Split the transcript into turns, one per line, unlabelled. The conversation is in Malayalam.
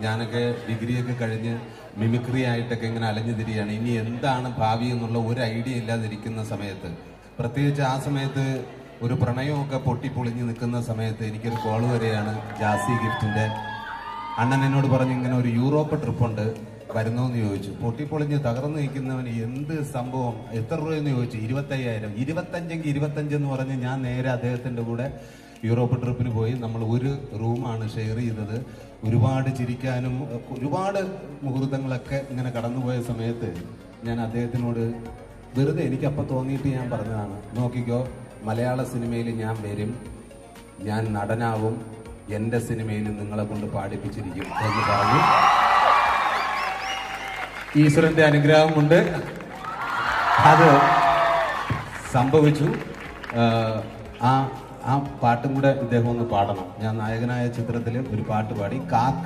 ഞാനൊക്കെ ഡിഗ്രിയൊക്കെ കഴിഞ്ഞ് മിമിക്രി ആയിട്ടൊക്കെ ഇങ്ങനെ അലഞ്ഞു തിരിയാണ്. ഇനി എന്താണ് ഭാവി എന്നുള്ള ഒരു ഐഡിയ ഇല്ലാതിരിക്കുന്ന സമയത്ത്, പ്രത്യേകിച്ച് ആ സമയത്ത് ഒരു പ്രണയമൊക്കെ പൊട്ടിപ്പൊളിഞ്ഞ് നിൽക്കുന്ന സമയത്ത് എനിക്കൊരു കോൾ വരെയാണ് ജാസി ഗിഫ്റ്റിൻ്റെ. അണ്ണൻ എന്നോട് പറഞ്ഞു ഇങ്ങനെ ഒരു യൂറോപ്പ് ട്രിപ്പുണ്ട്, വരുന്നോന്ന് ചോദിച്ചു. പൊട്ടിപ്പൊളിഞ്ഞ് തകർന്നു നിൽക്കുന്നവൻ എന്ത് സംഭവം, എത്ര രൂപയെന്ന് ചോദിച്ചു. 25,000. 25എങ്കിൽ 25 എന്ന് പറഞ്ഞ് ഞാൻ നേരെ അദ്ദേഹത്തിൻ്റെ കൂടെ യൂറോപ്പ് ട്രിപ്പിന് പോയി. നമ്മൾ ഒരു റൂമാണ് ഷെയർ ചെയ്തത്. ഒരുപാട് ചിരിക്കാനും ഒരുപാട് മുഹൂർത്തങ്ങളൊക്കെ ഇങ്ങനെ കടന്നുപോയ സമയത്ത് ഞാൻ അദ്ദേഹത്തിനോട് വെറുതെ എനിക്കപ്പം തോന്നിയിട്ട് ഞാൻ പറഞ്ഞതാണ്, നോക്കിക്കോ, മലയാള സിനിമയിൽ ഞാൻ വരും, ഞാൻ നടനാവും, എൻ്റെ സിനിമയിൽ നിങ്ങളെ കൊണ്ട് പാടിപ്പിച്ചിരിക്കും എന്ന് പറഞ്ഞു. ഈശ്വരന്റെ അനുഗ്രഹം കൊണ്ട് അത് സംഭവിച്ചു. ആ പാട്ടും കൂടെ ഇദ്ദേഹം ഒന്ന് പാടണം. ഞാൻ നായകനായ ചിത്രത്തിൽ ഒരു പാട്ട് പാടി, കാക്ക